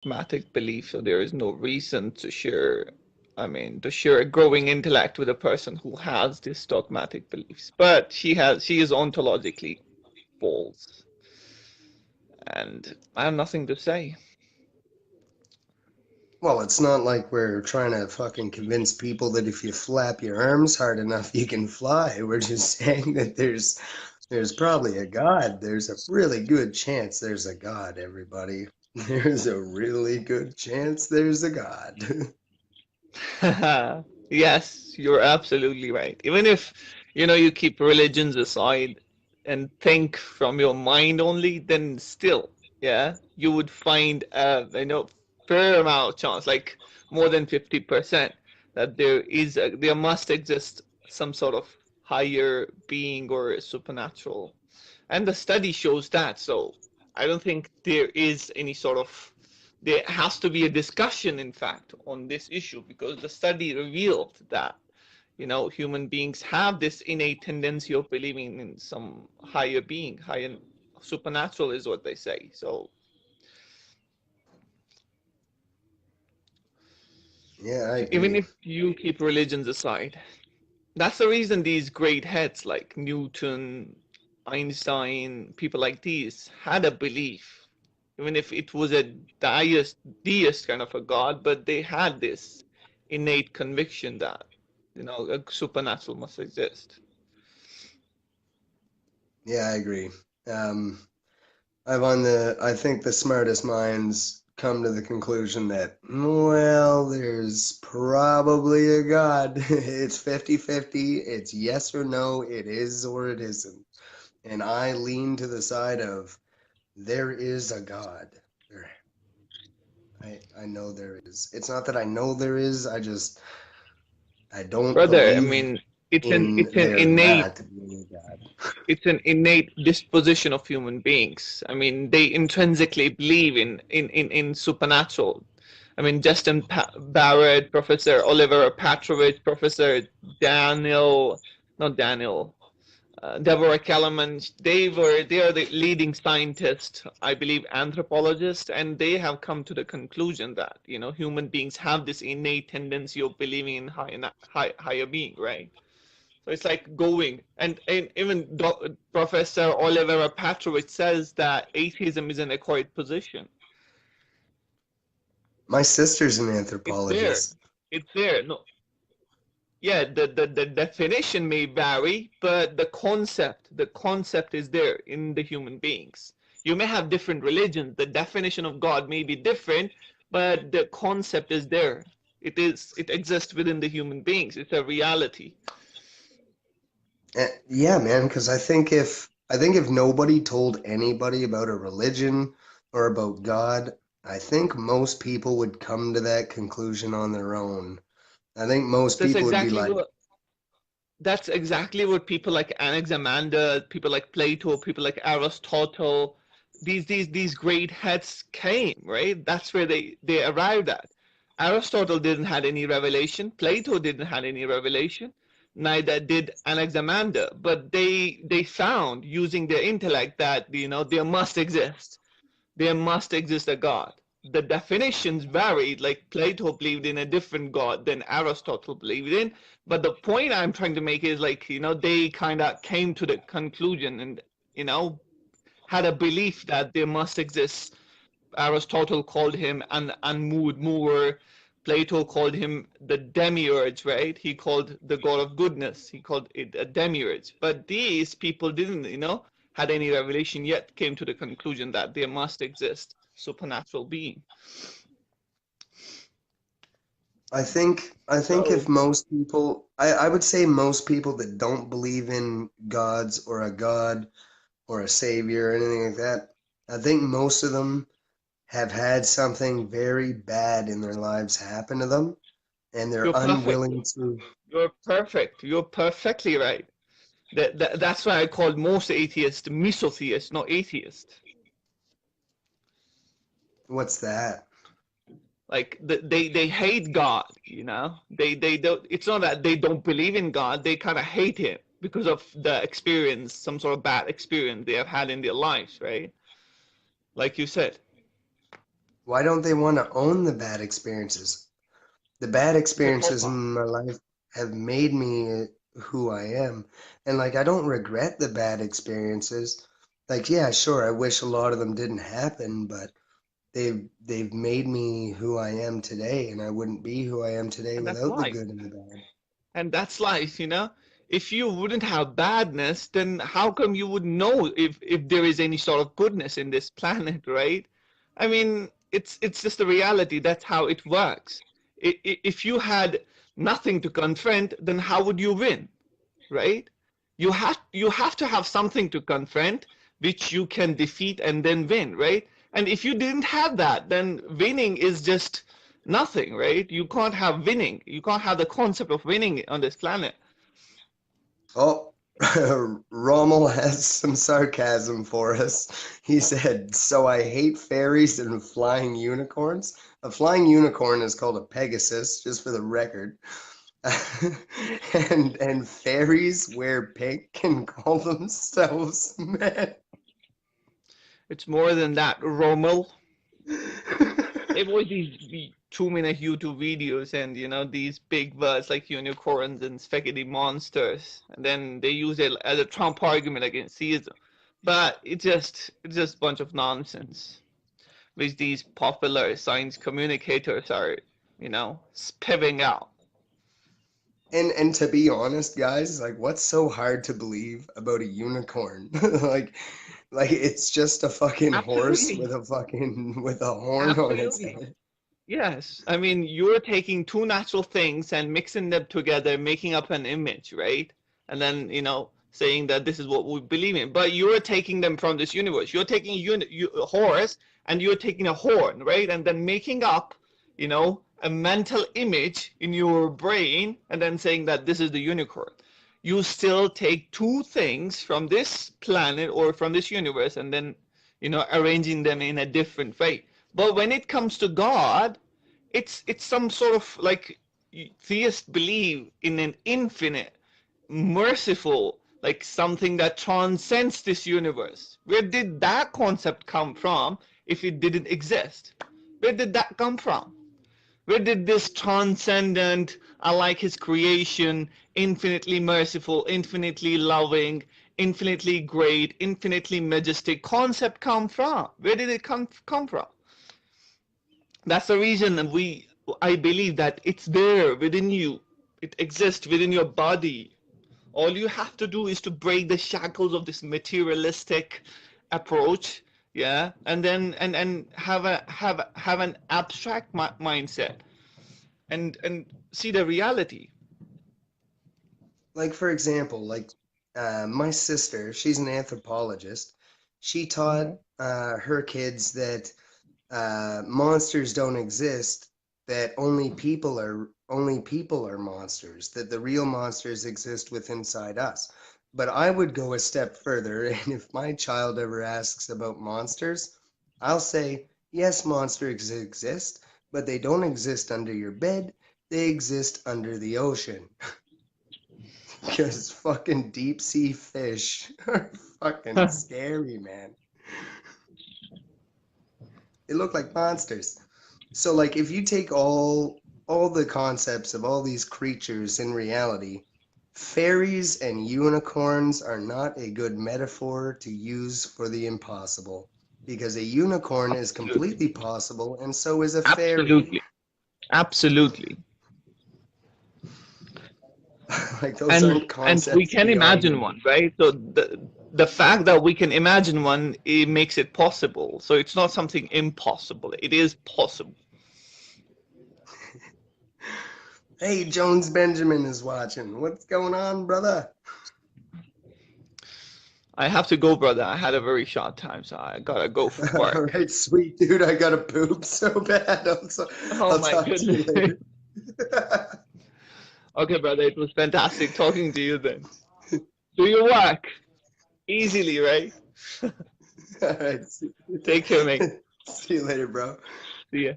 dogmatic belief, so there is no reason to share, to share a growing intellect with a person who has these dogmatic beliefs. But she is ontologically false, and I have nothing to say. Well, it's not like we're trying to fucking convince people that if you flap your arms hard enough, you can fly. We're just saying that there's probably a God. There's a really good chance there's a God, everybody. There's a really good chance there's a God. Yes, you're absolutely right. Even if, you keep religions aside and think from your mind only, then still, yeah, you would find fair amount of chance, like more than 50%, that there must exist some sort of higher being or supernatural. And the study shows that. So I don't think there is any sort of there has to be a discussion, in fact, on this issue because the study revealed that human beings have this innate tendency of believing in some higher being, higher supernatural is what they say. So Yeah, I even agree. if you keep religions aside, that's the reason these great heads like Newton, Einstein, people like these had a belief, even if it was a deist kind of a god, but they had this innate conviction that a supernatural must exist. Yeah, I agree. Um, I think the smartest minds come to the conclusion that, well, there's probably a God. It's 50-50. It's yes or no. It is or it isn't. And I lean to the side of there is a God. There, I know there is. It's not that I know there is. I don't Brother, believe it's in an there innate not being a God. disposition of human beings. They intrinsically believe in supernatural. Justin Barrett, Professor Oliver Petrovich, Professor Daniel, not Daniel, Deborah Kellerman, they are the leading scientists, I believe, anthropologists, and they have come to the conclusion that human beings have this innate tendency of believing in higher being, right? So it's like going, and even Professor Oliver Petrovich says that atheism is an acquired position. My sister's an It's there. anthropologist. It's there. No, yeah, the definition may vary, but the concept is there in the human beings. You may have different religions, the definition of God may be different, but the concept is there. It exists within the human beings. It's a reality. Yeah, man, because I think if nobody told anybody about a religion or about God, I think most people would come to that conclusion on their own. I think most That's people would be exactly like, what that's exactly what people like Anaximander, people like Plato, people like Aristotle, these great heads came, right? That's where they arrived at. Aristotle didn't had any revelation. Plato didn't had any revelation. Neither did Anaximander. But they found using their intellect that there must exist a God. The definitions varied, like Plato believed in a different God than Aristotle believed in. But the point I'm trying to make is like, they kind of came to the conclusion and, you know, had a belief that there must exist. Aristotle called him an unmoved mover. Plato called him the demiurge, right? He called the god of goodness. He called it a demiurge. But these people didn't, had any revelation yet, came to the conclusion that there must exist supernatural being. I think if So most people, I would say most people that don't believe in gods or a God or a savior or anything like that, I think most of them have had something very bad in their lives happen to them and they're you're perfect. unwilling to. You're perfect. You're perfectly right. That's why I called most atheists misotheists, not atheists. What's that? Like they hate God, they don't. It's not that they don't believe in God, they kind of hate him because of the experience, some sort of bad experience they have had in their lives, right? Like you said. Why don't they want to own the bad experiences? The bad It's a experiences cop-out. in my life have made me who I am. And like, I don't regret the bad experiences. Like, yeah, sure, I wish a lot of them didn't happen, but they've made me who I am today, and I wouldn't be who I am today And that's without the life. good and the bad. And that's life, you know? If you wouldn't have badness, then how come you would know if there is any sort of goodness in this planet, right? I mean, it's just a reality. That's how it works. If you had nothing to confront, then how would you win, right? You have to have something to confront which you can defeat and then win, right? And if you didn't have that, then winning is just nothing, right? You can't have winning. You can't have the concept of winning on this planet. Oh, Rommel has some sarcasm for us. He said, "So I hate fairies and flying unicorns." A flying unicorn is called a Pegasus, just for the record. And fairies wear pink and call themselves men. It's more than that, Rommel. They watch these 2-minute YouTube videos and these big words like unicorns and spaghetti monsters, and then they use it as a Trump argument against theism. But it's just a bunch of nonsense, which these popular science communicators are, spewing out. And to be honest, guys, like what's so hard to believe about a unicorn? Like it's just a fucking horse Absolutely, with a horn on its absolutely. head. Yes, I mean, you're taking two natural things and mixing them together, making up an image, right? And then, saying that this is what we believe in. But you're taking them from this universe. You're taking a horse and you're taking a horn, right? And then making up, a mental image in your brain and then saying that this is the unicorn. You still take two things from this planet or from this universe and then, arranging them in a different way. But when it comes to God, it's some sort of like theists believe in an infinite, merciful, like something that transcends this universe. Where did that concept come from if it didn't exist? Where did that come from? Where did this transcendent, unlike his creation, infinitely merciful, infinitely loving, infinitely great, infinitely majestic concept come from? Where did it come from? That's the reason I believe that it's there within you. It exists within your body. All you have to do is to break the shackles of this materialistic approach, yeah, and then and have an abstract mindset and see the reality. Like for example, like my sister, she's an anthropologist. She taught Mhm. her kids that monsters don't exist, that only people are monsters, that the real monsters exist within inside us. But I would go a step further, and if my child ever asks about monsters, I'll say, yes, monsters exist, but they don't exist under your bed, they exist under the ocean. Because fucking deep sea fish are fucking scary, man. They look like monsters. So like if you take all the concepts of all these creatures in reality, fairies and unicorns are not a good metaphor to use for the impossible because a unicorn is Absolutely, completely possible and so is a fairy. absolutely, absolutely. Like those and aren't and we concepts can beyond imagine me. one, right? So the fact that we can imagine one, it makes it possible. So it's not something impossible, it is possible. Hey, Jones Benjamin is watching. What's going on, brother? I have to go, brother. I had a very short time, so I gotta go for All work. right, sweet dude. I gotta poop so bad. Oh I'll my talk to you goodness. later. Okay, brother, it was fantastic talking to you then. Do your work easily, right? All right. Take care, mate. See you later, bro. See ya.